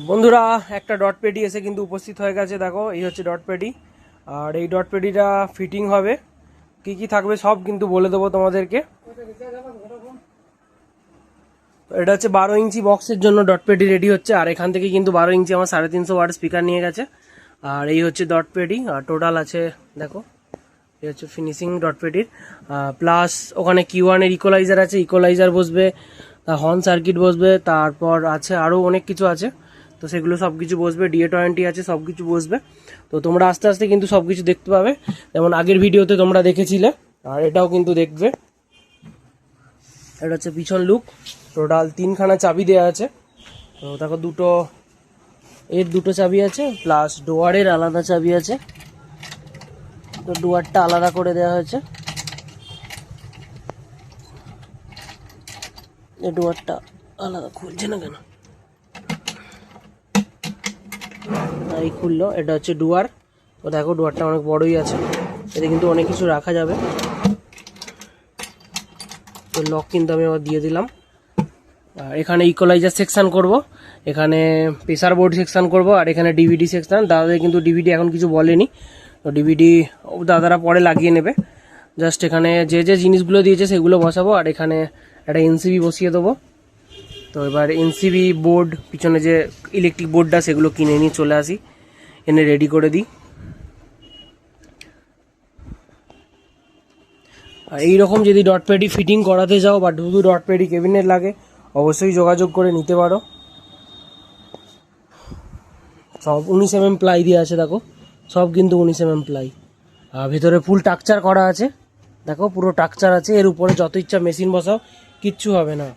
বন্ধুরা একটা dot paddy এসে কিন্তু উপস্থিত হয়ে গেছে। দেখো এই হচ্ছে ডট পেডি, আর এই ডট পেডিটা ফিটিং হবে, কি কি থাকবে সব কিন্তু বলে দেবো তোমাদেরকে। এটা হচ্ছে 12 ইঞ্চি বক্সের জন্য ডট পেডি রেডি হচ্ছে, আর এখান থেকে কিন্তু 12 ইঞ্চি আমার 350 ওয়াট স্পিকার নিয়ে গেছে। আর এই হচ্ছে ডট পেডি, আর টোটাল আছে দেখো এই হচ্ছে ফিনিশিং ডট পেডির। প্লাস ওখানে Q1 এর ইকোলাইজার আছে, ইকোলাইজার বসবে, হর্ন সার্কিট বসবে, তারপর আছে আরও অনেক কিছু আছে, তো সেগুলো সব কিছু বসবে, DA20 আছে, সব কিছু বসবে। তো তোমরা আস্তে আস্তে কিন্তু সব কিছু দেখতে পাবে, যেমন আগের ভিডিওতে তোমরা দেখেছিলে, আর এটাও কিন্তু দেখবে। এটা হচ্ছে পিছন লুক, টোটাল 3খানা চাবি দেওয়া আছে। তো দেখো দুটো চাবি আছে, প্লাস ডোয়ারের আলাদা চাবি আছে, তো ডোয়ারটা আলাদা করে দেওয়া হয়েছে। এই ডোয়ারটা আলাদা খুলছে না কেন, এই খুললো। এটা হচ্ছে ডুয়ার, তো দেখো ডুয়ারটা অনেক বড়ই আছে, এতে কিন্তু অনেক কিছু রাখা যাবে। তো লক কিন্তু আমি আবার দিয়ে দিলাম। আর এখানে ইকোলাইজার সেকশন করব, এখানে প্রেসার বোর্ড সেকশন করব, আর এখানে ডিভিডি সেকশন। দাদাদের কিন্তু ডিভিডি এখন কিছু বলেনি, তো ডিভিডি দাদারা পরে লাগিয়ে নেবে। জাস্ট এখানে যে যে জিনিসগুলো দিয়েছে সেগুলো বসাবো, আর এখানে একটা এনসিবি বসিয়ে দেবো। তো এবার এনসিবি বোর্ড, পিছনে যে ইলেকট্রিক বোর্ডটা সেগুলো কিনে নিয়ে চলে আসি, এনে রেডি করে দিই। আর এইরকম যদি ডট পেডি ফিটিং করাতে যাও বা শুধু ডট পেডি কেবিনেট লাগে, অবশ্যই যোগাযোগ করে নিতে পারো। সব 19 mm প্লাই দিয়ে আছে, দেখো সব কিন্তু 19 mm প্লাই। আর ভেতরে ফুল টাকচার করা আছে, দেখো পুরো টাকচার আছে, এর উপরে যত ইচ্ছা মেশিন বসাও, কিচ্ছু হবে না।